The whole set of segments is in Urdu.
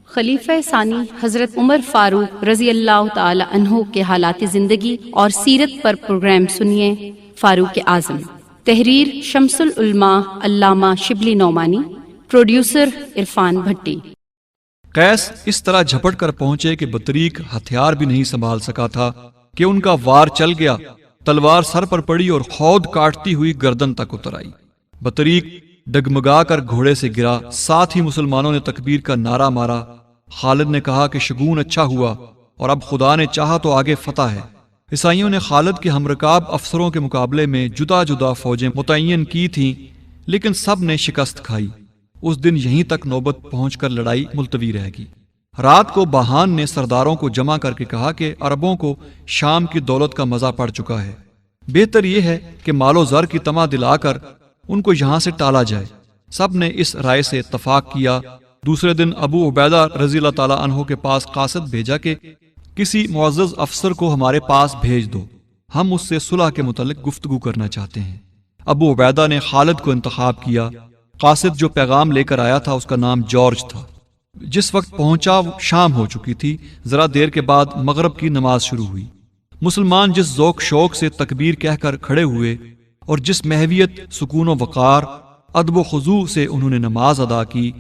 خلیفہ ثانی حضرت عمر فاروق رضی اللہ تعالی عنہ کے حالات زندگی اور سیرت پر پروگرام سنیے۔ فاروق اعظم، تحریر شمس العلماء علامہ شبلی نعمانی، پروڈیوسر عرفان بھٹی۔ قیس اس طرح جھپٹ کر پہنچے کہ بطریق ہتھیار بھی نہیں سنبھال سکا تھا کہ ان کا وار چل گیا، تلوار سر پر پڑی اور خود کاٹتی ہوئی گردن تک اتر آئی۔ بطریق ڈگمگا کر گھوڑے سے گرا، ساتھ ہی مسلمانوں نے تکبیر کا نعرہ مارا۔ خالد نے کہا کہ شگون اچھا ہوا اور اب خدا نے چاہا تو آگے فتح ہے۔ عیسائیوں نے خالد کے ہمرکاب افسروں کے مقابلے میں جدا جدا فوجیں متعین کی تھیں، لیکن سب نے شکست کھائی۔ اس دن یہیں تک نوبت پہنچ کر لڑائی ملتوی رہ گئی۔ رات کو باہان نے سرداروں کو جمع کر کے کہا کہ عربوں کو شام کی دولت کا مزہ پڑ چکا ہے، بہتر یہ ہے کہ مال و زر کی طمع دلا کر ان کو یہاں سے ٹالا جائے۔ سب نے اس رائے سے اتفاق کیا۔ دوسرے دن ابو عبیدہ رضی اللہ تعالیٰ عنہ کے پاس قاصد بھیجا کہ کسی معزز افسر کو ہمارے پاس بھیج دو، ہم اس سے صلح کے متعلق گفتگو کرنا چاہتے ہیں۔ ابو عبیدہ نے خالد کو انتخاب کیا۔ قاصد جو پیغام لے کر آیا تھا اس کا نام جارج تھا۔ جس وقت پہنچا شام ہو چکی تھی۔ ذرا دیر کے بعد مغرب کی نماز شروع ہوئی۔ مسلمان جس ذوق شوق سے تکبیر کہہ کر کھڑے ہوئے اور جس محویت، سکون و وقار، ادب و خضوع سے انہوں نے نماز ادا کی،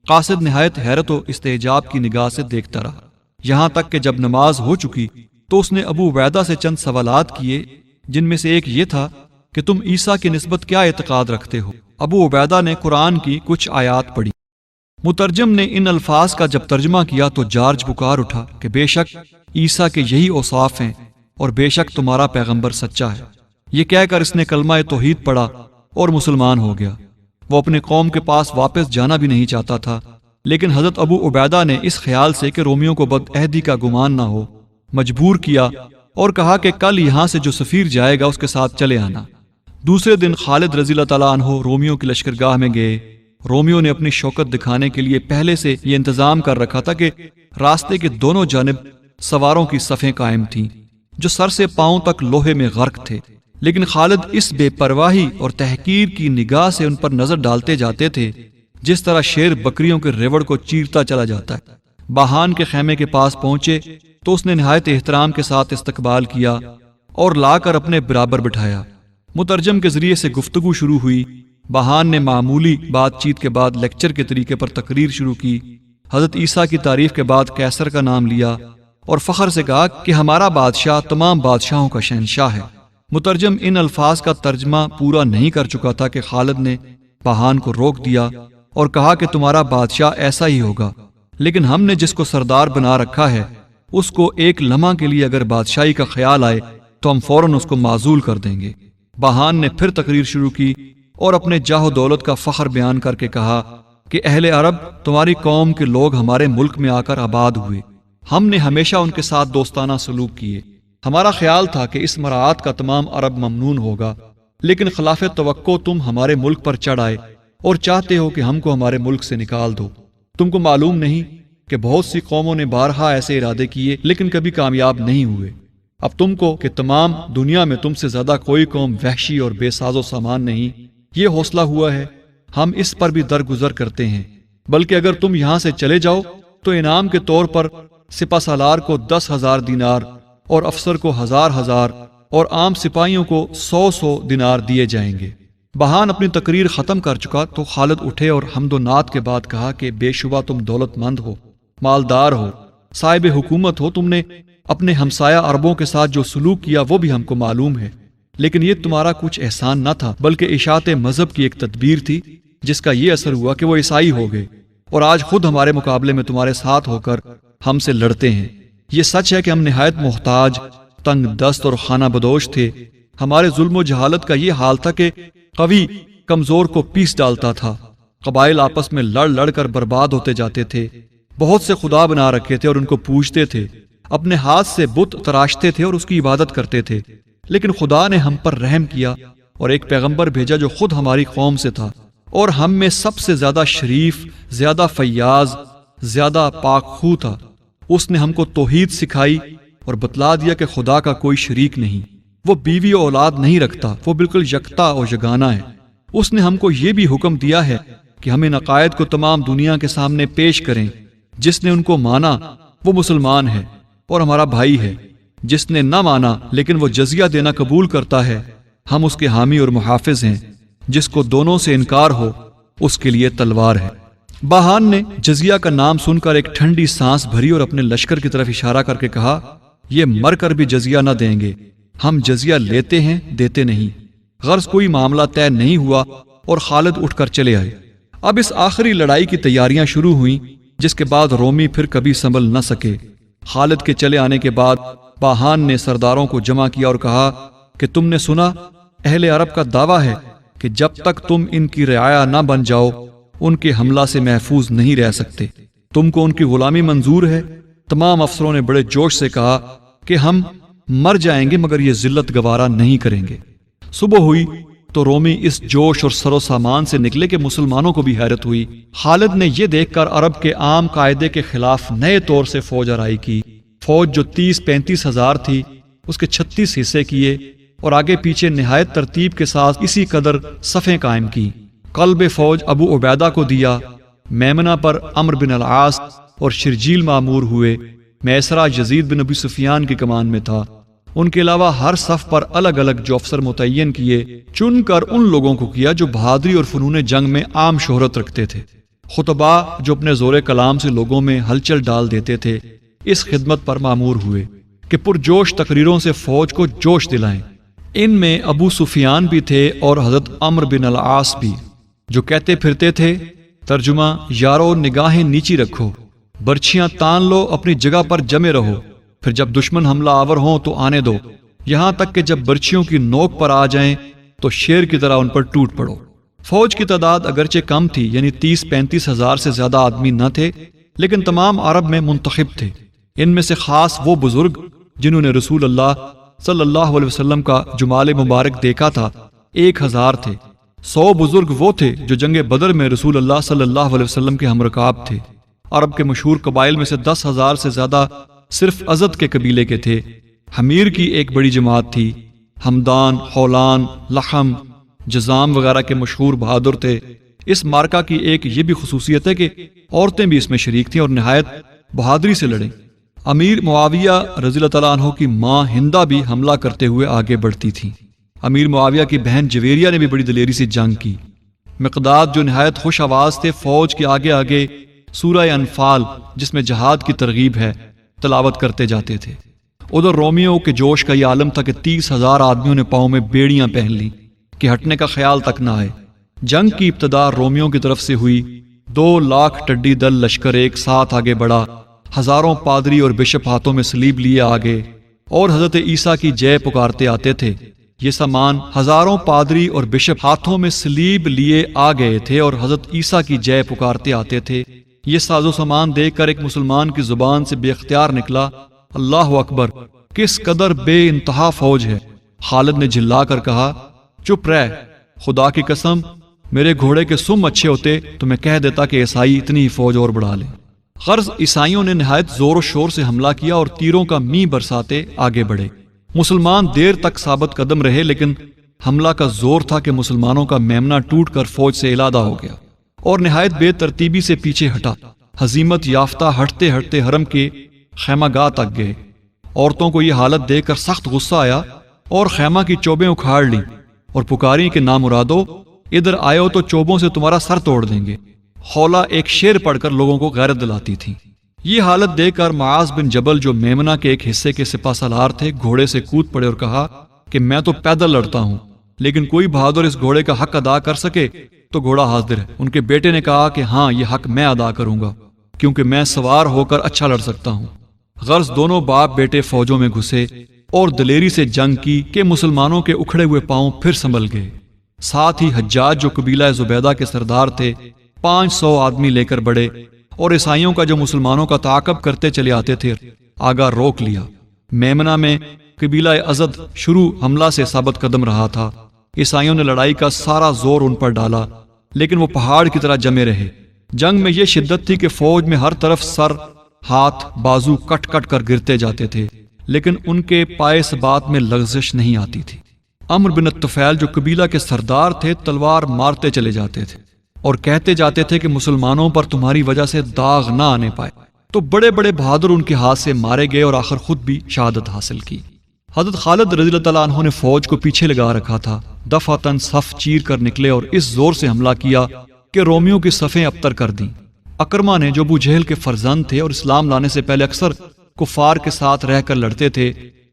قاصد نہایت حیرت و استعجاب کی نگاہ سے دیکھتا رہا، یہاں تک کہ جب نماز ہو چکی تو اس نے ابو عبیدہ سے چند سوالات کیے، جن میں سے ایک یہ تھا کہ تم عیسیٰ کی نسبت کیا اعتقاد رکھتے ہو؟ ابو عبیدہ نے قرآن کی کچھ آیات پڑھی۔ مترجم نے ان الفاظ کا جب ترجمہ کیا تو جارج پکار اٹھا کہ بے شک عیسیٰ کے یہی اوصاف ہیں اور بے شک تمہارا پیغمبر سچا ہے۔ یہ کہہ کر اس نے کلمہ توحید پڑھا اور مسلمان ہو گیا۔ وہ اپنے قوم کے پاس واپس جانا بھی نہیں چاہتا تھا، لیکن حضرت ابو عبیدہ نے اس خیال سے کہ رومیوں کو بدعہدی کا گمان نہ ہو مجبور کیا اور کہا کہ کل یہاں سے جو سفیر جائے گا اس کے ساتھ چلے آنا۔ دوسرے دن خالد رضی اللہ تعالیٰ عنہ رومیوں کی لشکرگاہ میں گئے۔ رومیوں نے اپنی شوکت دکھانے کے لیے پہلے سے یہ انتظام کر رکھا تھا کہ راستے کے دونوں جانب سواروں کی صفیں قائم تھیں جو سر سے پاؤں تک لوہے میں غرق تھے، لیکن خالد اس بے پرواہی اور تحقیر کی نگاہ سے ان پر نظر ڈالتے جاتے تھے جس طرح شیر بکریوں کے ریوڑ کو چیرتا چلا جاتا ہے۔ باہان کے خیمے کے پاس پہنچے تو اس نے نہایت احترام کے ساتھ استقبال کیا اور لا کر اپنے برابر بٹھایا۔ مترجم کے ذریعے سے گفتگو شروع ہوئی۔ باہان نے معمولی بات چیت کے بعد لیکچر کے طریقے پر تقریر شروع کی۔ حضرت عیسیٰ کی تعریف کے بعد قیصر کا نام لیا اور فخر سے کہا کہ ہمارا بادشاہ تمام بادشاہوں کا شہنشاہ ہے۔ مترجم ان الفاظ کا ترجمہ پورا نہیں کر چکا تھا کہ خالد نے باہان کو روک دیا اور کہا کہ تمہارا بادشاہ ایسا ہی ہوگا، لیکن ہم نے جس کو سردار بنا رکھا ہے اس کو ایک لمحہ کے لیے اگر بادشاہی کا خیال آئے تو ہم فوراً اس کو معزول کر دیں گے۔ باہان نے پھر تقریر شروع کی اور اپنے جاہ و دولت کا فخر بیان کر کے کہا کہ اہل عرب، تمہاری قوم کے لوگ ہمارے ملک میں آ کر آباد ہوئے، ہم نے ہمیشہ ان کے ساتھ دوستانہ سلوک کیے۔ ہمارا خیال تھا کہ اس مراعات کا تمام عرب ممنون ہوگا، لیکن خلاف توقع تم ہمارے ملک پر چڑھ آئے اور چاہتے ہو کہ ہم کو ہمارے ملک سے نکال دو۔ تم کو معلوم نہیں کہ بہت سی قوموں نے بارہا ایسے ارادے کیے لیکن کبھی کامیاب نہیں ہوئے۔ اب تم کو کہ تمام دنیا میں تم سے زیادہ کوئی قوم وحشی اور بے ساز و سامان نہیں، یہ حوصلہ ہوا ہے، ہم اس پر بھی درگزر کرتے ہیں۔ بلکہ اگر تم یہاں سے چلے جاؤ تو انعام کے طور پر سپہ سالار کو 10,000 دینار اور افسر کو 1,000 اور عام سپاہیوں کو 100 دینار دیے جائیں گے۔ باہان اپنی تقریر ختم کر چکا تو خالد اٹھے اور حمد و نعت کے بعد کہا کہ بے شبہ تم دولت مند ہو، مالدار ہو، صاحب حکومت ہو، تم نے اپنے ہمسایہ عربوں کے ساتھ جو سلوک کیا وہ بھی ہم کو معلوم ہے، لیکن یہ تمہارا کچھ احسان نہ تھا بلکہ اشاعت مذہب کی ایک تدبیر تھی جس کا یہ اثر ہوا کہ وہ عیسائی ہو گئے اور آج خود ہمارے مقابلے میں تمہارے ساتھ ہو کر ہم سے لڑتے ہیں۔ یہ سچ ہے کہ ہم نہایت محتاج، تنگ دست اور خانہ بدوش تھے۔ ہمارے ظلم و جہالت کا یہ حال تھا کہ قوی کمزور کو پیس ڈالتا تھا، قبائل آپس میں لڑ لڑ کر برباد ہوتے جاتے تھے، بہت سے خدا بنا رکھے تھے اور ان کو پوجتے تھے، اپنے ہاتھ سے بت تراشتے تھے اور اس کی عبادت کرتے تھے، لیکن خدا نے ہم پر رحم کیا اور ایک پیغمبر بھیجا جو خود ہماری قوم سے تھا اور ہم میں سب سے زیادہ شریف، زیادہ فیاض، زیادہ پاک خو تھا۔ اس نے ہم کو توحید سکھائی اور بتلا دیا کہ خدا کا کوئی شریک نہیں، وہ بیوی و اولاد نہیں رکھتا، وہ بالکل یکتا اور یگانہ ہے۔ اس نے ہم کو یہ بھی حکم دیا ہے کہ ہم ان عقائد کو تمام دنیا کے سامنے پیش کریں، جس نے ان کو مانا وہ مسلمان ہے اور ہمارا بھائی ہے، جس نے نہ مانا لیکن وہ جزیہ دینا قبول کرتا ہے ہم اس کے حامی اور محافظ ہیں، جس کو دونوں سے انکار ہو اس کے لیے تلوار ہے۔ باہان نے جزیہ کا نام سن کر ایک ٹھنڈی سانس بھری اور اپنے لشکر کی طرف اشارہ کر کے کہا، یہ مر کر بھی جزیہ نہ دیں گے، ہم جزیہ لیتے ہیں دیتے نہیں۔ غرض کوئی معاملہ طے نہیں ہوا اور خالد اٹھ کر چلے آئے۔ اب اس آخری لڑائی کی تیاریاں شروع ہوئیں، جس کے بعد رومی پھر کبھی سنبھل نہ سکے۔ خالد کے چلے آنے کے بعد باہان نے سرداروں کو جمع کیا اور کہا کہ تم نے سنا اہل عرب کا دعویٰ ہے کہ جب تک تم ان کی رعایا نہ بن جاؤ ان کے حملہ سے محفوظ نہیں رہ سکتے۔ تم کو ان کی غلامی منظور ہے؟ تمام افسروں نے بڑے جوش سے کہا کہ ہم مر جائیں گے مگر یہ ذلت گوارا نہیں کریں گے۔ صبح ہوئی تو رومی اس جوش اور سر و سامان سے نکلے کہ مسلمانوں کو بھی حیرت ہوئی۔ خالد نے یہ دیکھ کر عرب کے عام قاعدے کے خلاف نئے طور سے فوج آرائی کی۔ فوج جو 30-35 ہزار تھی اس کے 36 حصے کیے اور آگے پیچھے نہایت ترتیب کے ساتھ اسی قدر صفیں قائم کی۔ قلب فوج ابو عبیدہ کو دیا، میمنہ پر عمرو بن العاص اور شرجیل مامور ہوئے، میسرہ یزید بن ابی سفیان کی کمان میں تھا۔ ان کے علاوہ ہر صف پر الگ الگ جو افسر متعین کیے، چن کر ان لوگوں کو کیا جو بہادری اور فنون جنگ میں عام شہرت رکھتے تھے۔ خطباء جو اپنے زور کلام سے لوگوں میں ہلچل ڈال دیتے تھے اس خدمت پر مامور ہوئے کہ پرجوش تقریروں سے فوج کو جوش دلائیں۔ ان میں ابو سفیان بھی تھے اور حضرت عمرو بن العاص بھی، جو کہتے پھرتے تھے، ترجمہ، یارو نگاہیں نیچی رکھو، برچھیاں تان لو، اپنی جگہ پر جمے رہو، پھر جب دشمن حملہ آور ہوں تو آنے دو، یہاں تک کہ جب برچھیوں کی نوک پر آ جائیں تو شیر کی طرح ان پر ٹوٹ پڑو۔ فوج کی تعداد اگرچہ کم تھی، یعنی 30-35 ہزار سے زیادہ آدمی نہ تھے، لیکن تمام عرب میں منتخب تھے۔ ان میں سے خاص وہ بزرگ جنہوں نے رسول اللہ صلی اللہ علیہ وسلم کا جمال مبارک دیکھا تھا 1000 تھے۔ 100 بزرگ وہ تھے جو جنگ بدر میں رسول اللہ صلی اللہ علیہ وسلم کے ہمرکاب تھے۔ عرب کے مشہور قبائل میں سے 10,000 سے زیادہ صرف ازد کے قبیلے کے تھے۔ حمیر کی ایک بڑی جماعت تھی۔ ہمدان، خولان، لخم، جزام وغیرہ کے مشہور بہادر تھے۔ اس مارکہ کی ایک یہ بھی خصوصیت ہے کہ عورتیں بھی اس میں شریک تھیں اور نہایت بہادری سے لڑیں۔ امیر معاویہ رضی اللہ تعالیٰ عنہ کی ماں ہندہ بھی حملہ کرتے ہوئے آگے بڑھتی تھیں۔ امیر معاویہ کی بہن جویریہ نے بھی بڑی دلیری سے جنگ کی۔ مقداد جو نہایت خوش آواز تھے فوج کے آگے آگے سورہ انفال جس میں جہاد کی ترغیب ہے تلاوت کرتے جاتے تھے۔ ادھر رومیوں کے جوش کا یہ عالم تھا کہ 30,000 آدمیوں نے پاؤں میں بیڑیاں پہن لی کہ ہٹنے کا خیال تک نہ آئے۔ جنگ کی ابتدا رومیوں کی طرف سے ہوئی۔ 2 لاکھ ٹڈی دل لشکر ایک ساتھ آگے بڑھا۔ ہزاروں پادری اور بشپ ہاتھوں میں سلیب لیے آگے اور حضرت عیسیٰ کی جے پکارتے آتے تھے۔ یہ سامان ہزاروں پادری اور بشپ ہاتھوں میں سلیب لیے آ گئے تھے اور حضرت عیسیٰ کی جے پکارتے آتے تھے۔ یہ ساز و سامان دیکھ کر ایک مسلمان کی زبان سے بے اختیار نکلا، اللہ اکبر، کس قدر بے انتہا فوج ہے۔ خالد نے جھلا کر کہا، چپ رہ، خدا کی قسم میرے گھوڑے کے سم اچھے ہوتے تو میں کہہ دیتا کہ عیسائی اتنی ہی فوج اور بڑھا لیں۔ غرض عیسائیوں نے نہایت زور و شور سے حملہ کیا اور تیروں کا می برساتے آگے بڑھے۔ مسلمان دیر تک ثابت قدم رہے لیکن حملہ کا زور تھا کہ مسلمانوں کا میمنہ ٹوٹ کر فوج سے علادہ ہو گیا اور نہایت بے ترتیبی سے پیچھے ہٹا۔ ہزیمت یافتہ ہٹتے ہٹتے حرم کے خیمہ گاہ تک گئے۔ عورتوں کو یہ حالت دیکھ کر سخت غصہ آیا اور خیمہ کی چوبیں اکھاڑ لیں اور پکاری کہ نامرادو ادھر آئے ہو تو چوبوں سے تمہارا سر توڑ دیں گے۔ خولہ ایک شعر پڑھ کر لوگوں کو غیرت دلاتی تھی۔ یہ حالت دیکھ کر معاذ بن جبل جو میمنہ کے ایک حصے کے سپہ سالار تھے گھوڑے سے کود پڑے اور کہا کہ میں تو پیدل لڑتا ہوں، لیکن کوئی بہادر اس گھوڑے کا حق ادا کر سکے تو گھوڑا حاضر ہے۔ ان کے بیٹے نے کہا کہ ہاں یہ حق میں ادا کروں گا کیونکہ میں سوار ہو کر اچھا لڑ سکتا ہوں۔ غرض دونوں باپ بیٹے فوجوں میں گھسے اور دلیری سے جنگ کی کہ مسلمانوں کے اکھڑے ہوئے پاؤں پھر سنبھل گئے۔ ساتھ ہی حجاج جو قبیلہ زبیدہ کے سردار تھے 500 آدمی لے کر بڑھے اور عیسائیوں کا جو مسلمانوں کا تعاقب کرتے چلے آتے تھے آگاہ روک لیا۔ میمنہ میں قبیلہ ازد شروع حملہ سے ثابت قدم رہا تھا۔ عیسائیوں نے لڑائی کا سارا زور ان پر ڈالا لیکن وہ پہاڑ کی طرح جمے رہے۔ جنگ میں یہ شدت تھی کہ فوج میں ہر طرف سر، ہاتھ، بازو کٹ کٹ کر گرتے جاتے تھے لیکن ان کے پائے ثبات میں لغزش نہیں آتی تھی۔ عمرو بن الطفیل جو قبیلہ کے سردار تھے تلوار مارتے چلے جاتے تھے اور کہتے جاتے تھے کہ مسلمانوں پر تمہاری وجہ سے داغ نہ آنے پائے۔ تو بڑے بڑے بہادر ان کے ہاتھ سے مارے گئے اور آخر خود بھی شہادت حاصل کی۔ حضرت خالد رضی اللہ تعالیٰ عنہ نے فوج کو پیچھے لگا رکھا تھا، دفعتاً صف چیر کر نکلے اور اس زور سے حملہ کیا کہ رومیوں کی صفیں ابتر کر دیں۔ اکرما نے، جو ابو جہل کے فرزند تھے اور اسلام لانے سے پہلے اکثر کفار کے ساتھ رہ کر لڑتے تھے،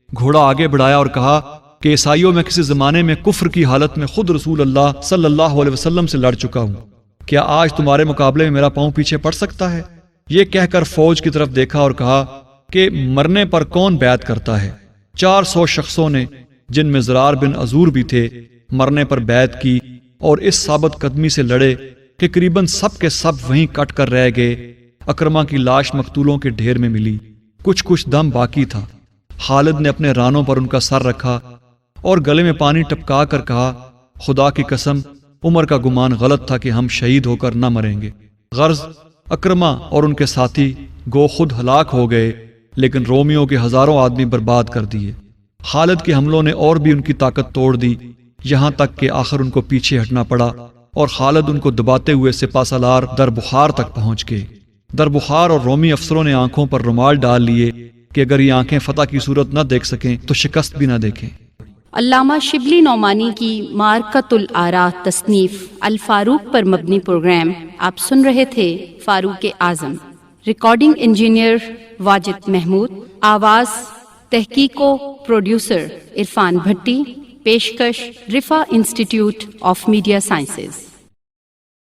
گھوڑا آگے بڑھایا اور کہا کہ عیسائیوں میں کسی زمانے میں کفر کی حالت میں خود رسول اللہ صلی اللہ علیہ وسلم سے لڑ چکا ہوں، کیا آج تمہارے مقابلے میں میرا پاؤں پیچھے پڑ سکتا ہے؟ یہ کہہ کر فوج کی طرف دیکھا اور کہا کہ مرنے پر کون بیعت کرتا ہے؟ 400 شخصوں نے، جن میں زرار بن عزور بھی تھے، مرنے پر بیعت کی اور اس ثابت قدمی سے لڑے کہ قریباً سب کے سب وہیں کٹ کر رہ گئے۔ اکرما کی لاش مقتولوں کے ڈھیر میں ملی، کچھ دم باقی تھا۔ خالد نے اپنے رانوں پر ان کا سر رکھا اور گلے میں پانی ٹپکا کر کہا، خدا کی قسم، عمر کا گمان غلط تھا کہ ہم شہید ہو کر نہ مریں گے۔ غرض اکرما اور ان کے ساتھی گو خود ہلاک ہو گئے، لیکن رومیوں کے ہزاروں آدمی برباد کر دیے۔ خالد کے حملوں نے اور بھی ان کی طاقت توڑ دی، یہاں تک کہ آخر ان کو پیچھے ہٹنا پڑا اور خالد ان کو دباتے ہوئے سپہ سالار در بخار تک پہنچ گئے۔ در بخار اور رومی افسروں نے آنکھوں پر رومال ڈال لیے کہ اگر یہ آنکھیں فتح کی صورت نہ دیکھ سکیں تو شکست بھی نہ دیکھیں۔ علامہ شبلی نعمانی کی معرکۃ الآراء تصنیف الفاروق پر مبنی پروگرام آپ سن رہے تھے۔ فاروق اعظم، ریکارڈنگ انجینئر واجد محمود، آواز تحقیق و پروڈیوسر عرفان بھٹی، پیشکش رفا انسٹیٹیوٹ آف میڈیا سائنسز۔